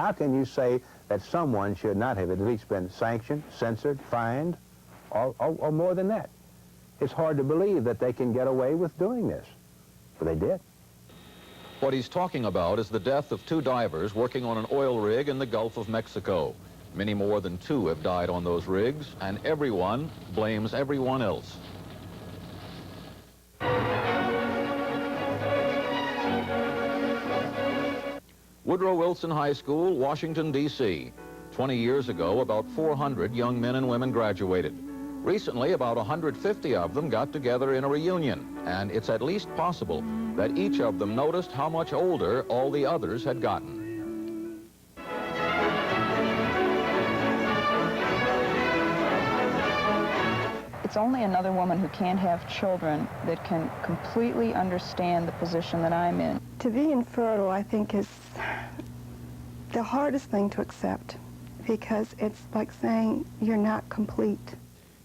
how can you say that someone should not have at least been sanctioned, censored, fined, or more than that? It's hard to believe that they can get away with doing this, but they did. What he's talking about is the death of 2 divers working on an oil rig in the Gulf of Mexico. Many more than 2 have died on those rigs, and everyone blames everyone else. Woodrow Wilson High School, Washington, D.C. 20 years ago, about 400 young men and women graduated. Recently, about 150 of them got together in a reunion, and it's at least possible that each of them noticed how much older all the others had gotten. It's only another woman who can't have children that can completely understand the position that I'm in. To be infertile, I think, is the hardest thing to accept, because it's like saying you're not complete.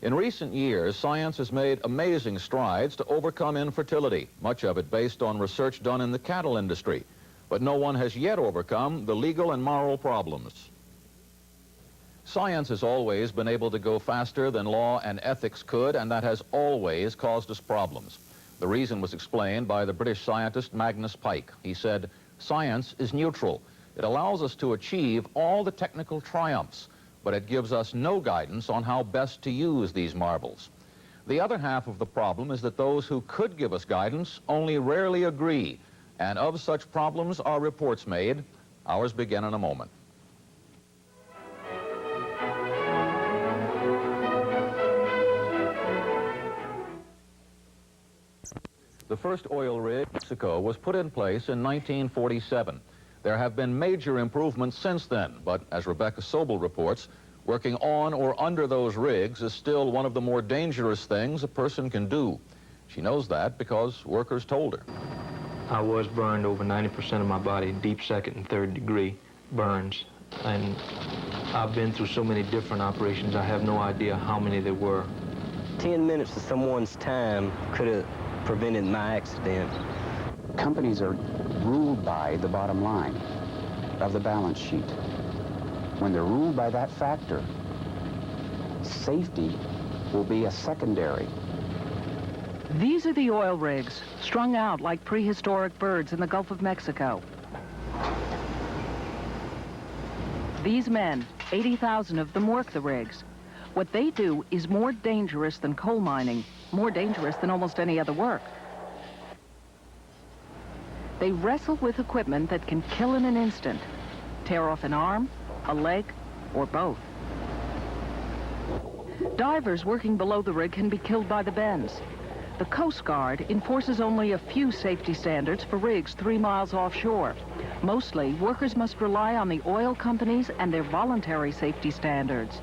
In recent years, science has made amazing strides to overcome infertility, much of it based on research done in the cattle industry. But no one has yet overcome the legal and moral problems. Science has always been able to go faster than law and ethics could, and that has always caused us problems. The reason was explained by the British scientist Magnus Pyke. He said, "Science is neutral. It allows us to achieve all the technical triumphs, but it gives us no guidance on how best to use these marvels." The other half of the problem is that those who could give us guidance only rarely agree, and of such problems are reports made. Ours begin in a moment. The first oil rig in Mexico was put in place in 1947. There have been major improvements since then, but as Rebecca Sobel reports, working on or under those rigs is still one of the more dangerous things a person can do. She knows that because workers told her. I was burned over 90% of my body, deep 2nd and 3rd degree burns. And I've been through so many different operations, I have no idea how many there were. 10 minutes of someone's time could have prevented my accident. Companies are ruled by the bottom line of the balance sheet. When they're ruled by that factor, safety will be a secondary. These are the oil rigs, strung out like prehistoric birds in the Gulf of Mexico. These men, 80,000 of them, work the rigs. What they do is more dangerous than coal mining, more dangerous than almost any other work. They wrestle with equipment that can kill in an instant, tear off an arm, a leg, or both. Divers working below the rig can be killed by the bends. The Coast Guard enforces only a few safety standards for rigs 3 miles offshore. Mostly, workers must rely on the oil companies and their voluntary safety standards.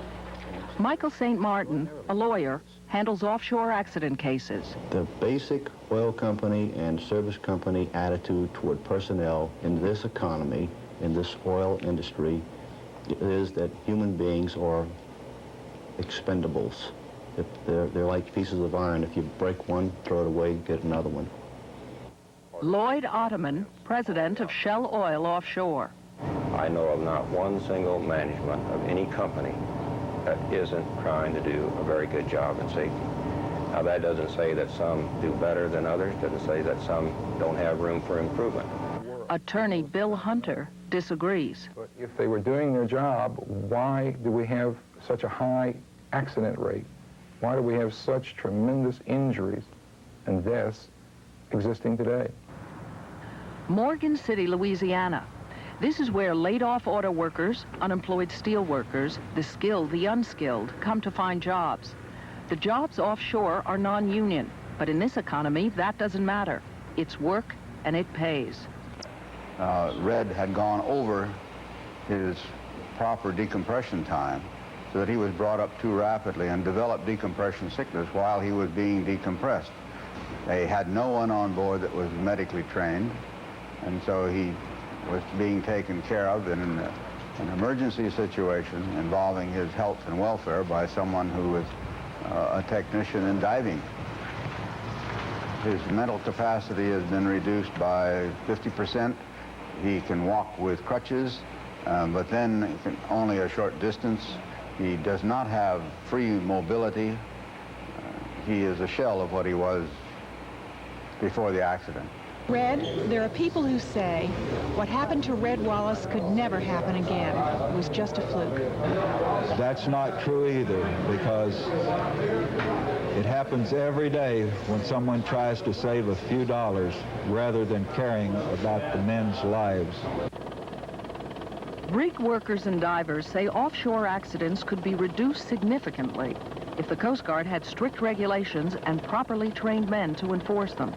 Michael St. Martin, a lawyer, handles offshore accident cases. The basic oil company and service company attitude toward personnel in this economy, in this oil industry, is that human beings are expendables. They're like pieces of iron. If you break one, throw it away, get another one. Lloyd Ottoman, president of Shell Oil Offshore. I know of not one single management of any company that isn't trying to do a very good job in safety. Now, that doesn't say that some do better than others, doesn't say that some don't have room for improvement. Attorney Bill Hunter disagrees. But if they were doing their job, why do we have such a high accident rate? Why do we have such tremendous injuries and deaths existing today? Morgan City, Louisiana. This is where laid-off auto workers, unemployed steel workers, the skilled, the unskilled, come to find jobs. The jobs offshore are non-union, but in this economy, that doesn't matter. It's work, and it pays. Red had gone over his proper decompression time, so that he was brought up too rapidly and developed decompression sickness while he was being decompressed. They had no one on board that was medically trained, and so he was being taken care of in an emergency situation involving his health and welfare by someone who was a technician in diving. His mental capacity has been reduced by 50%. He can walk with crutches, but then only a short distance. He does not have free mobility. He is a shell of what he was before the accident. Red, there are people who say what happened to Red Wallace could never happen again. It was just a fluke. That's not true either, because it happens every day when someone tries to save a few dollars rather than caring about the men's lives. Rig workers and divers say offshore accidents could be reduced significantly if the Coast Guard had strict regulations and properly trained men to enforce them.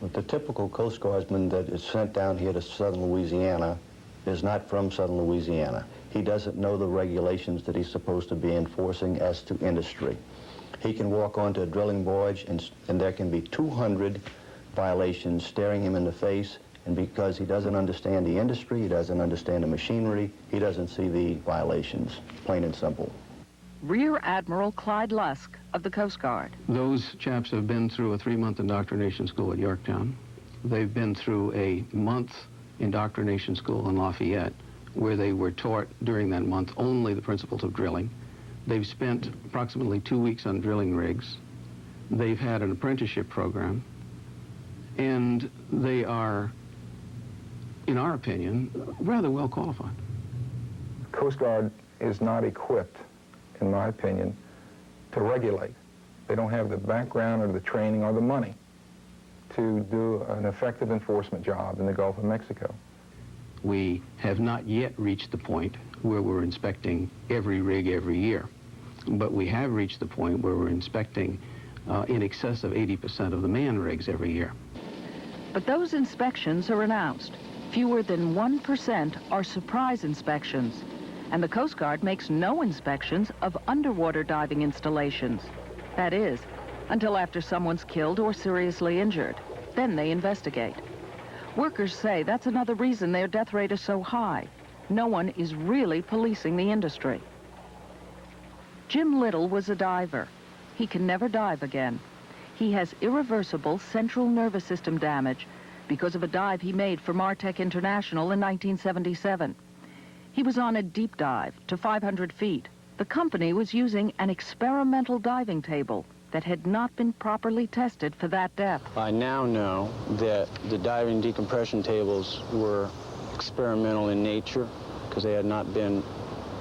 But the typical Coast Guardsman that is sent down here to southern Louisiana is not from southern Louisiana. He doesn't know the regulations that he's supposed to be enforcing as to industry. He can walk onto a drilling voyage and there can be 200 violations staring him in the face, and because he doesn't understand the industry, he doesn't understand the machinery, he doesn't see the violations, plain and simple. Rear Admiral Clyde Lusk of the Coast Guard. Those chaps have been through a 3-month indoctrination school at Yorktown. They've been through a month indoctrination school in Lafayette, where they were taught during that month only the principles of drilling. They've spent approximately 2 weeks on drilling rigs. They've had an apprenticeship program, and they are, in our opinion, rather well qualified. The Coast Guard is not equipped, in my opinion, to regulate. They don't have the background or the training or the money to do an effective enforcement job in the Gulf of Mexico. We have not yet reached the point where we're inspecting every rig every year, but we have reached the point where we're inspecting in excess of 80% of the manned rigs every year. But those inspections are announced. Fewer than 1% are surprise inspections, and the Coast Guard makes no inspections of underwater diving installations. That is, until after someone's killed or seriously injured. Then they investigate. Workers say that's another reason their death rate is so high. No one is really policing the industry. Jim Little was a diver. He can never dive again. He has irreversible central nervous system damage because of a dive he made for Martech International in 1977. He was on a deep dive to 500 feet. The company was using an experimental diving table that had not been properly tested for that depth. I now know that the diving decompression tables were experimental in nature because they had not been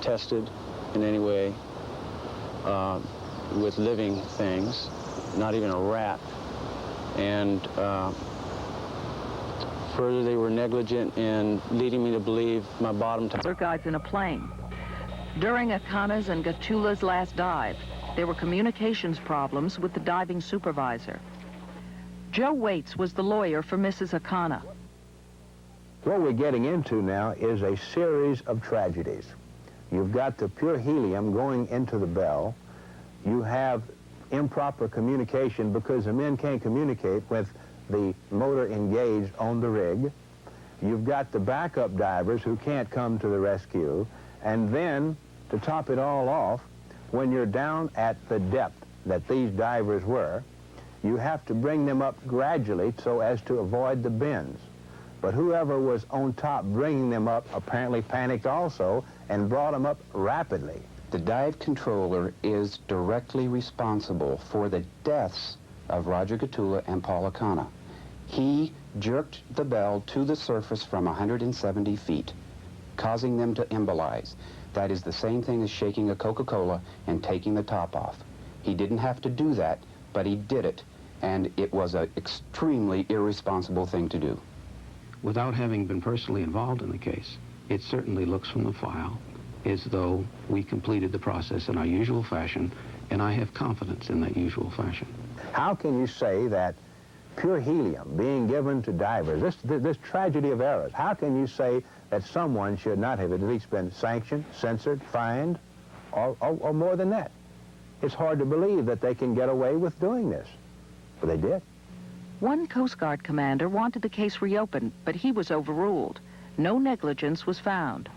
tested in any way with living things, not even a rat. And further, they were negligent in leading me to believe my bottom guides in a plane. During Akana's and Gatula's last dive, there were communications problems with the diving supervisor. Joe Waits was the lawyer for Mrs. Akana. What we're getting into now is a series of tragedies. You've got the pure helium going into the bell. You have improper communication because the men can't communicate with the motor engaged on the rig. You've got the backup divers who can't come to the rescue. And then, to top it all off, when you're down at the depth that these divers were, you have to bring them up gradually so as to avoid the bends. But whoever was on top bringing them up apparently panicked also and brought them up rapidly. The dive controller is directly responsible for the deaths of Roger Gatula and Paul Akana. He jerked the bell to the surface from 170 feet, causing them to embolize. That is the same thing as shaking a Coca-Cola and taking the top off. He didn't have to do that, but he did it, and it was an extremely irresponsible thing to do. Without having been personally involved in the case, it certainly looks from the file as though we completed the process in our usual fashion, and I have confidence in that usual fashion. How can you say that pure helium being given to divers, this tragedy of errors, how can you say that someone should not have at least been sanctioned, censored, fined, or more than that? It's hard to believe that they can get away with doing this, but they did. One Coast Guard commander wanted the case reopened, but he was overruled. No negligence was found.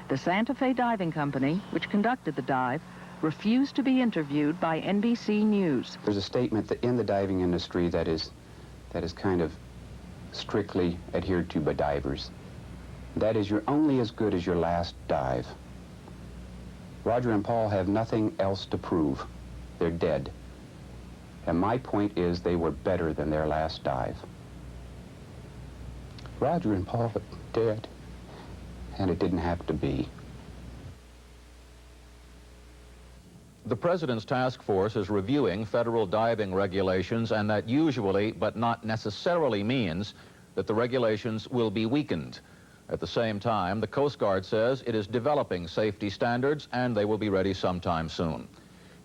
The Santa Fe Diving Company, which conducted the dive, refused to be interviewed by NBC News. There's a statement that in the diving industry that is kind of strictly adhered to by divers. That is, you're only as good as your last dive. Roger and Paul have nothing else to prove. They're dead. And my point is they were better than their last dive. Roger and Paul are dead. And it didn't have to be. The President's task force is reviewing federal diving regulations, and that usually, but not necessarily, means that the regulations will be weakened. At the same time, the Coast Guard says it is developing safety standards, and they will be ready sometime soon.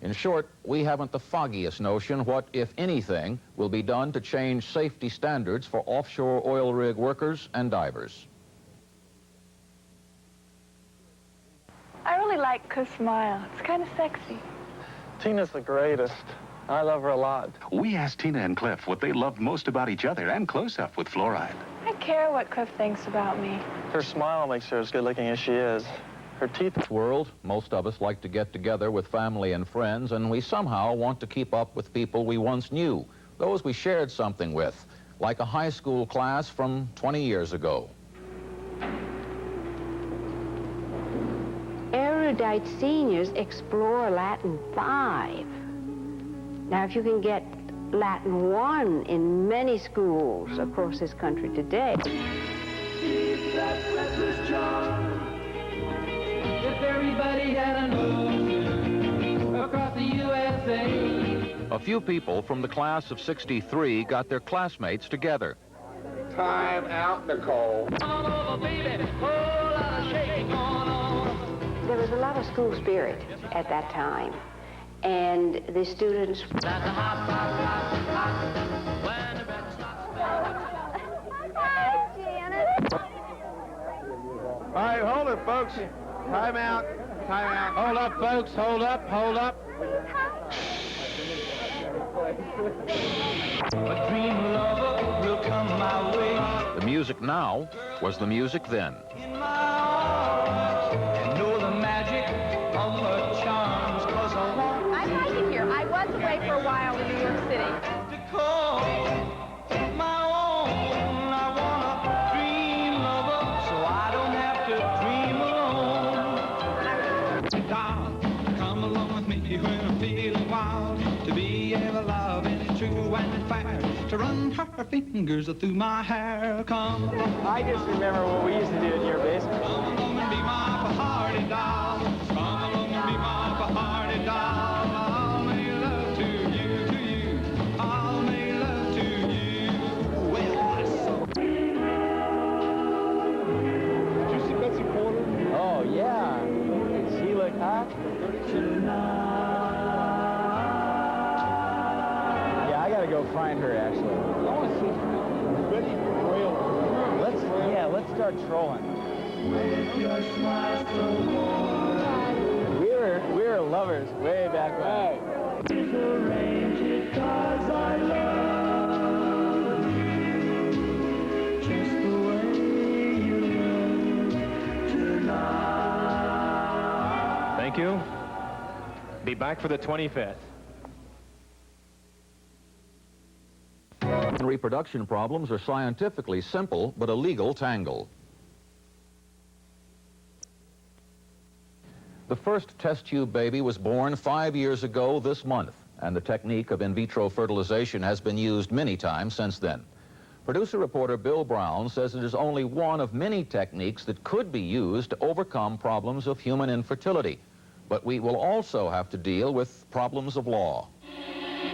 In short, we haven't the foggiest notion what, if anything, will be done to change safety standards for offshore oil rig workers and divers. I really like her smile. It's kind of sexy. Tina's the greatest. I love her a lot. We asked Tina and Cliff what they loved most about each other and close-up with fluoride. I care what Cliff thinks about me. Her smile makes her as good-looking as she is. Her teeth... World, most of us like to get together with family and friends, and we somehow want to keep up with people we once knew, those we shared something with, like a high school class from 20 years ago. Erudite seniors explore Latin 5. Now, if you can get Latin 1 in many schools across this country today. If everybody had a nose across the USA. A few people from the class of '63 got their classmates together. Time out, Nicole. Come on over, baby. Whole lot of shaking going on. There was a lot of school spirit at that time, and the students... That's a hot, hot, hot, hot. When the bed stops. Hi, Janet. All right, hold it, folks. Time out. Time out. Hold up, folks. Hold up. Hold up. A dream lover will come my way. The music now was the music then. In my arms, and know the magic of her charms, 'cause I want... I like it here. I was away for a while in New York City. to call my own. I want a dream lover, so I don't have to dream alone. Doll, come along with me when I'm feeling wild. To be ever loving, true and fair. To run her fingers through my hair. Come. I just remember what we used to do in your basement. Come along and be my party doll. Come along and be my party doll. I'll make love to you, I'll make love to you. Well, Did you see Betsy Porter? Oh, yeah. Did she look hot? Yeah, I gotta go find her, actually. I want to see Betty Trail. Let's start trolling. We were lovers way back when. Thank you. Be back for the 25th. Reproduction problems are scientifically simple, but a legal tangle. The first test tube baby was born 5 years ago this month, and the technique of in vitro fertilization has been used many times since then. Producer-reporter Bill Brown says it is only one of many techniques that could be used to overcome problems of human infertility. But we will also have to deal with problems of law.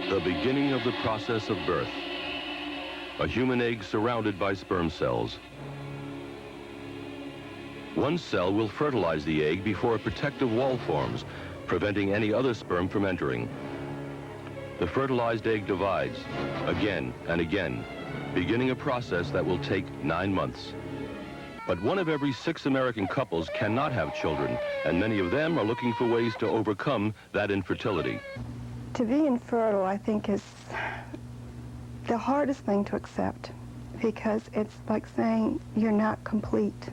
The beginning of the process of birth. A human egg surrounded by sperm cells. One cell will fertilize the egg before a protective wall forms, preventing any other sperm from entering. The fertilized egg divides again and again, beginning a process that will take 9 months. But 1 of every 6 American couples cannot have children, and many of them are looking for ways to overcome that infertility. To be infertile, I think, is the hardest thing to accept, because it's like saying you're not complete.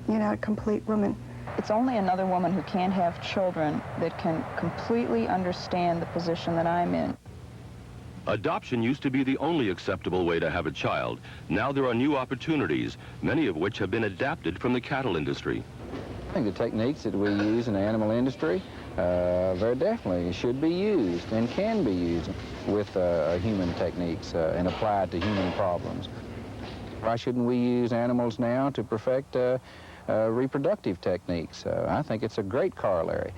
You're not a complete woman. It's only another woman who can't have children that can completely understand the position that I'm in. Adoption used to be the only acceptable way to have a child. Now there are new opportunities, many of which have been adapted from the cattle industry. I think the techniques that we use in the animal industry very definitely should be used and can be used with human techniques and applied to human problems. Why shouldn't we use animals now to perfect reproductive techniques? I think it's a great corollary.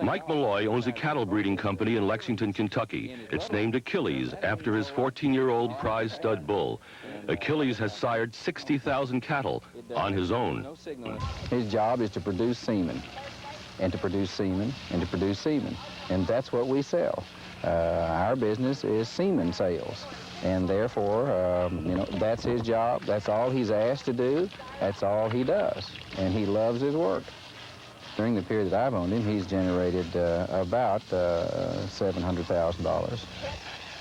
Mike Malloy owns a cattle breeding company in Lexington, Kentucky. It's named Achilles after his 14-year-old prize stud bull. Achilles has sired 60,000 cattle on his own. His job is to produce semen, and to produce semen, and to produce semen. And that's what we sell. Our business is semen sales. And therefore, you know, that's his job. That's all he's asked to do. That's all he does. And he loves his work. During the period that I've owned him, he's generated about $700,000.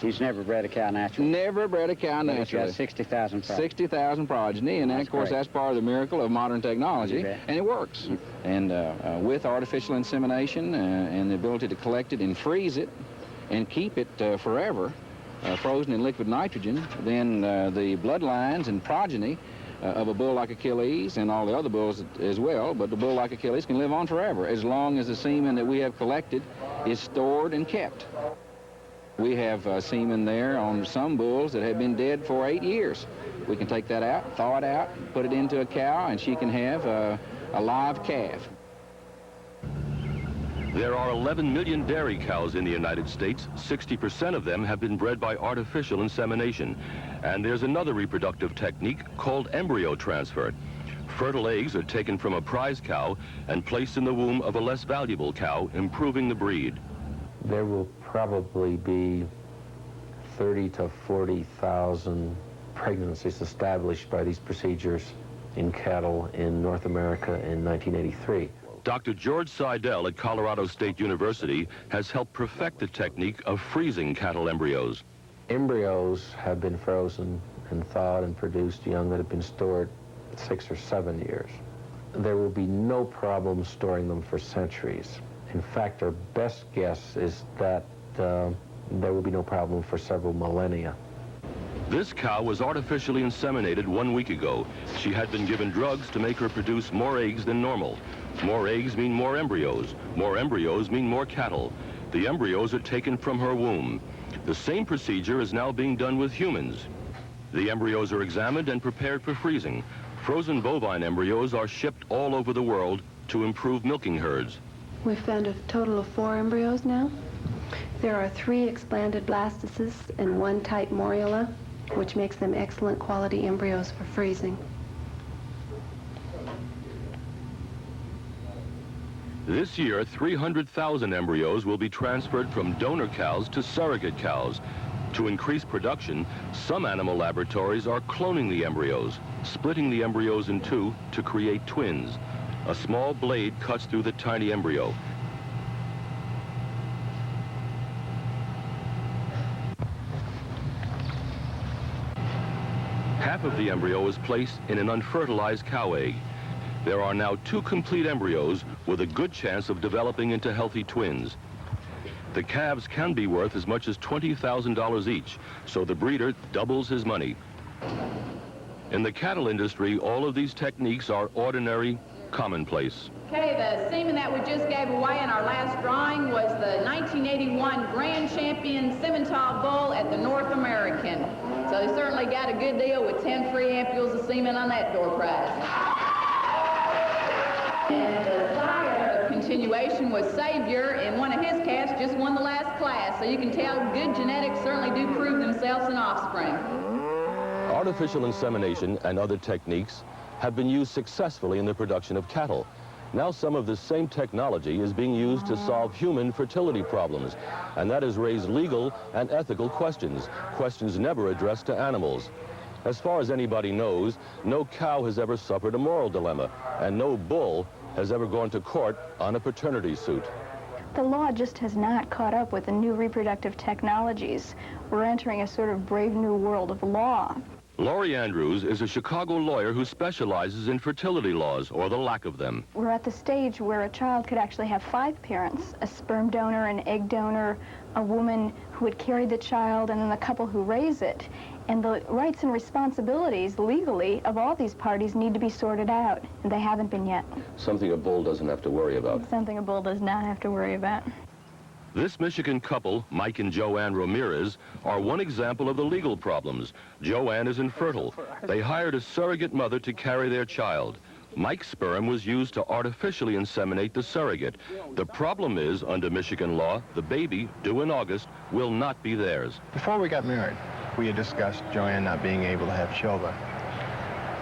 He's never bred a cow naturally? Never bred a cow naturally. He's got 60,000 progeny. 60,000 progeny, and of course that's part of the miracle of modern technology, and it works. And with artificial insemination and the ability to collect it and freeze it and keep it forever, frozen in liquid nitrogen, then the bloodlines and progeny of a bull like Achilles and all the other bulls as well, but the bull like Achilles can live on forever as long as the semen that we have collected is stored and kept. We have semen there on some bulls that have been dead for 8 years. We can take that out, thaw it out, put it into a cow, and she can have a live calf. There are 11 million dairy cows in the United States. 60% of them have been bred by artificial insemination. And there's another reproductive technique called embryo transfer. Fertile eggs are taken from a prize cow and placed in the womb of a less valuable cow, improving the breed. There will probably be 30 to 40,000 pregnancies established by these procedures in cattle in North America in 1983. Dr. George Seidel at Colorado State University has helped perfect the technique of freezing cattle embryos. Embryos have been frozen and thawed and produced young that have been stored 6 or 7 years. There will be no problem storing them for centuries. In fact, our best guess is that there will be no problem for several millennia. This cow was artificially inseminated 1 week ago. She had been given drugs to make her produce more eggs than normal. More eggs mean more embryos. More embryos mean more cattle. The embryos are taken from her womb. The same procedure is now being done with humans. The embryos are examined and prepared for freezing. Frozen bovine embryos are shipped all over the world to improve milking herds. We've found a total of 4 embryos now. There are 3 explanted blastocysts and 1 type morula, which makes them excellent quality embryos for freezing. This year, 300,000 embryos will be transferred from donor cows to surrogate cows. To increase production, some animal laboratories are cloning the embryos, splitting the embryos in 2 to create twins. A small blade cuts through the tiny embryo. Half of the embryo is placed in an unfertilized cow egg. There are now 2 complete embryos with a good chance of developing into healthy twins. The calves can be worth as much as $20,000 each, so the breeder doubles his money. In the cattle industry, all of these techniques are ordinary, commonplace. Okay, the semen that we just gave away in our last drawing was the 1981 Grand Champion Simmental Bull at the North American. So they certainly got a good deal with 10 free ampules of semen on that door prize. And the sire of continuation was Savior, and one of his calves just won the last class. So you can tell good genetics certainly do prove themselves in offspring. Artificial insemination and other techniques have been used successfully in the production of cattle. Now some of this same technology is being used to solve human fertility problems, and that has raised legal and ethical questions, questions never addressed to animals. As far as anybody knows, no cow has ever suffered a moral dilemma, and no bull has ever gone to court on a paternity suit. The law just has not caught up with the new reproductive technologies. We're entering a sort of brave new world of law. Laurie Andrews is a Chicago lawyer who specializes in fertility laws, or the lack of them. We're at the stage where a child could actually have 5 parents, a sperm donor, an egg donor, a woman who would carry the child, and then the couple who raise it. And the rights and responsibilities, legally, of all these parties need to be sorted out, and they haven't been yet. Something a bull doesn't have to worry about. Something a bull does not have to worry about. This Michigan couple, Mike and Joanne Ramirez, are one example of the legal problems. Joanne is infertile. They hired a surrogate mother to carry their child. Mike's sperm was used to artificially inseminate the surrogate. The problem is, under Michigan law, the baby, due in August, will not be theirs. Before we got married, we had discussed Joanne not being able to have children.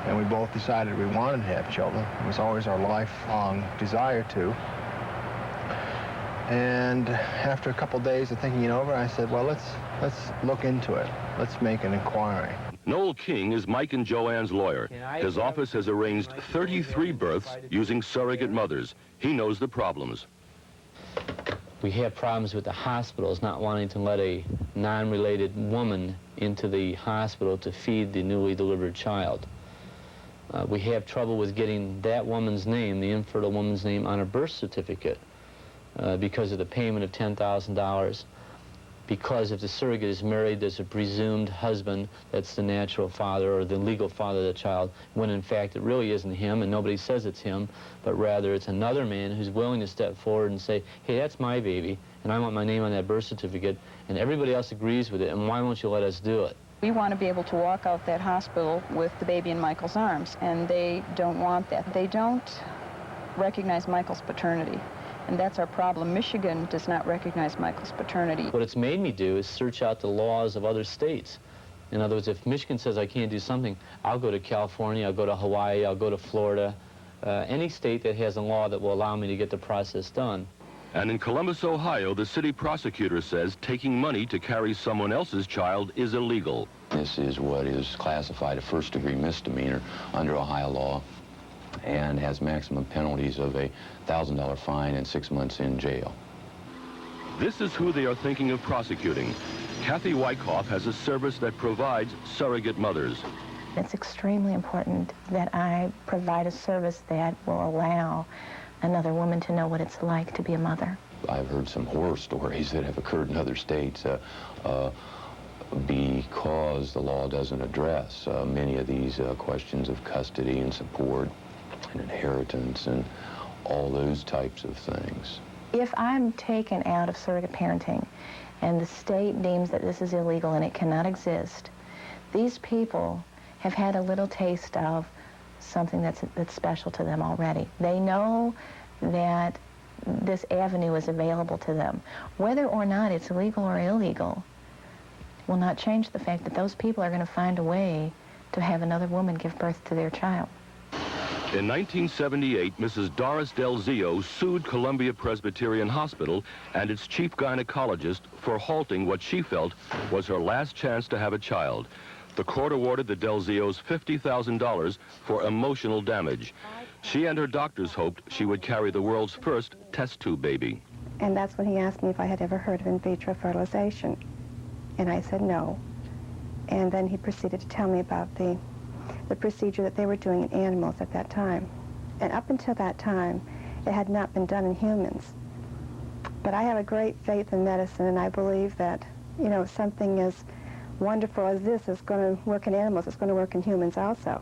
And we both decided we wanted to have children. It was always our lifelong desire to. And after a couple days of thinking it over, I said, well, let's look into it. Let's make an inquiry. Noel King is Mike and Joanne's lawyer. His office has arranged 33 births using surrogate mothers. He knows the problems. We have problems with the hospitals not wanting to let a non-related woman into the hospital to feed the newly delivered child. We have trouble with getting that woman's name, the infertile woman's name, on a birth certificate. Because of the payment of $10,000, because if the surrogate is married, there's a presumed husband that's the natural father or the legal father of the child, when in fact it really isn't him, and nobody says it's him, but rather it's another man who's willing to step forward and say, hey, that's my baby, and I want my name on that birth certificate, and everybody else agrees with it, and why won't you let us do it? We want to be able to walk out that hospital with the baby in Michael's arms, and they don't want that. They don't recognize Michael's paternity. And that's our problem. Michigan does not recognize Michael's paternity. What it's made me do is search out the laws of other states. In other words, if Michigan says I can't do something, I'll go to California, I'll go to Hawaii, I'll go to Florida, any state that has a law that will allow me to get the process done. And in Columbus, Ohio, the city prosecutor says taking money to carry someone else's child is illegal. This is what is classified a first-degree misdemeanor under Ohio law, and has maximum penalties of a $1,000 fine and 6 months in jail. This is who they are thinking of prosecuting. Kathy Wyckoff has a service that provides surrogate mothers. It's extremely important that I provide a service that will allow another woman to know what it's like to be a mother. I've heard some horror stories that have occurred in other states because the law doesn't address many of these questions of custody and support and inheritance and all those types of things. If I'm taken out of surrogate parenting and the state deems that this is illegal and it cannot exist, these people have had a little taste of something that's special to them already. They know that this avenue is available to them. Whether or not it's legal or illegal will not change the fact that those people are going to find a way to have another woman give birth to their child. In 1978, Mrs. Doris Del Zio sued Columbia Presbyterian Hospital and its chief gynecologist for halting what she felt was her last chance to have a child. The court awarded the Del Zios $50,000 for emotional damage. She and her doctors hoped she would carry the world's first test tube baby. And that's when he asked me if I had ever heard of in vitro fertilization. And I said no. And then he proceeded to tell me about the procedure that they were doing in animals at that time. And up until that time, it had not been done in humans. But I have a great faith in medicine, and I believe that, you know, something as wonderful as this is going to work in animals, it's going to work in humans also.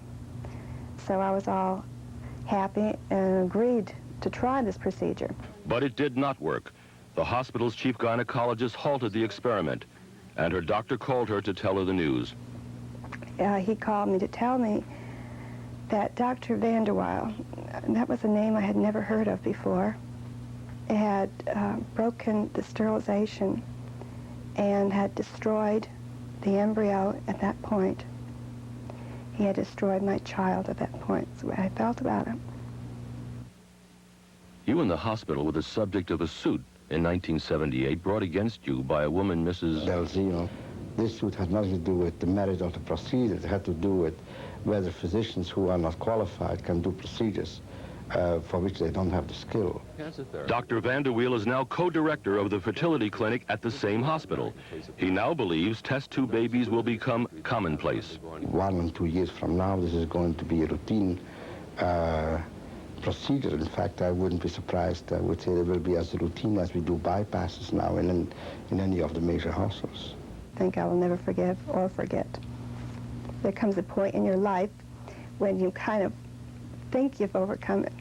So I was all happy and agreed to try this procedure. But it did not work. The hospital's chief gynecologist halted the experiment, and her doctor called her to tell her the news. He called me to tell me that Dr. Vanderweil, that was a name I had never heard of before, had broken the sterilization and had destroyed the embryo at that point. He had destroyed my child at that point. That's the way I felt about him. You in the hospital were the subject of a suit in 1978 brought against you by a woman, Mrs. Del Zio. This suit has nothing to do with the merit of the procedure. It had to do with whether physicians who are not qualified can do procedures. for which they don't have the skill. Dr. Vanderweel is now co-director of the fertility clinic at the same hospital. He now believes test tube babies will become commonplace. 1 and 2 years from now, this is going to be a routine procedure. In fact, I wouldn't be surprised. I would say it will be as routine as we do bypasses now in any of the major hospitals. I think I will never forgive or forget. There comes a point in your life when you kind of think you've overcome it,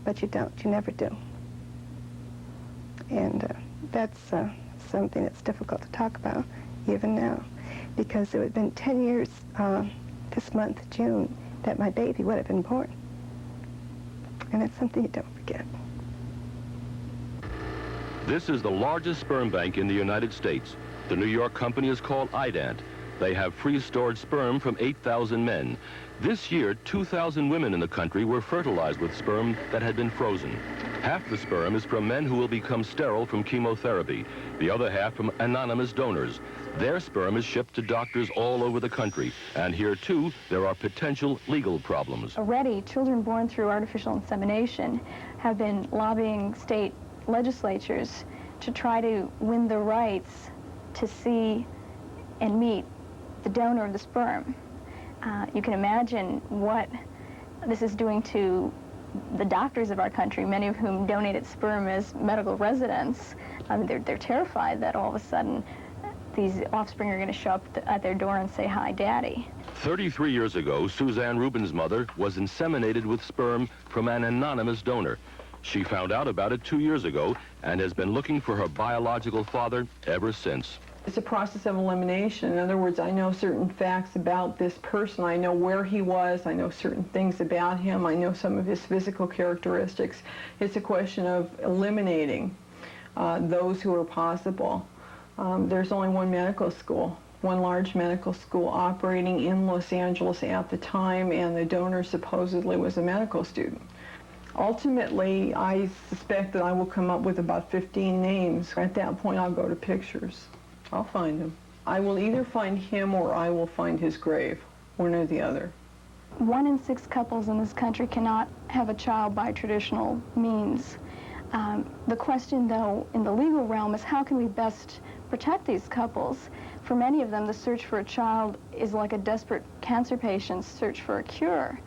but you don't. You never do. And that's something that's difficult to talk about even now, because it would have been 10 years this month, June, that my baby would have been born. And it's something you don't forget. This is the largest sperm bank in the United States. The New York company is called IDANT. They have freeze-stored sperm from 8,000 men. This year, 2,000 women in the country were fertilized with sperm that had been frozen. Half the sperm is from men who will become sterile from chemotherapy, the other half from anonymous donors. Their sperm is shipped to doctors all over the country, and here, too, there are potential legal problems. Already, children born through artificial insemination have been lobbying state legislatures to try to win the rights to see and meet the donor of the sperm. You can imagine what this is doing to the doctors of our country, many of whom donated sperm as medical residents. They're terrified that all of a sudden these offspring are going to show up at their door and say, "Hi, Daddy." 33 years ago, Suzanne Rubin's mother was inseminated with sperm from an anonymous donor. She found out about it 2 years ago and has been looking for her biological father ever since. It's a process of elimination. In other words, I know certain facts about this person. I know where he was. I know certain things about him. I know some of his physical characteristics. It's a question of eliminating those who are possible. There's only one medical school, one large medical school operating in Los Angeles at the time, and the donor supposedly was a medical student. Ultimately, I suspect that I will come up with about 15 names. At that point, I'll go to pictures. I'll find him. I will either find him or I will find his grave, one or the other. 1 in 6 couples in this country cannot have a child by traditional means. The question, though, in the legal realm is how can we best protect these couples? For many of them, the search for a child is like a desperate cancer patient's search for a cure.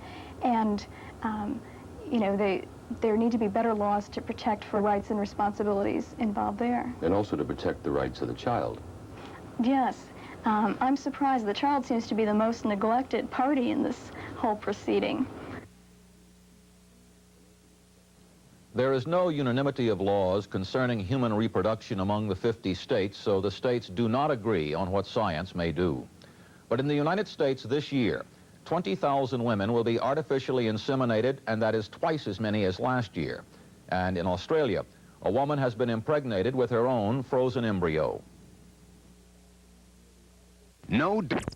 And, you know, there need to be better laws to protect for rights and responsibilities involved there. And also to protect the rights of the child. Yes. I'm surprised. The child seems to be the most neglected party in this whole proceeding. There is no unanimity of laws concerning human reproduction among the 50 states, so the states do not agree on what science may do. But in the United States this year, 20,000 women will be artificially inseminated, and that is twice as many as last year. And in Australia, a woman has been impregnated with her own frozen embryo. No doubt.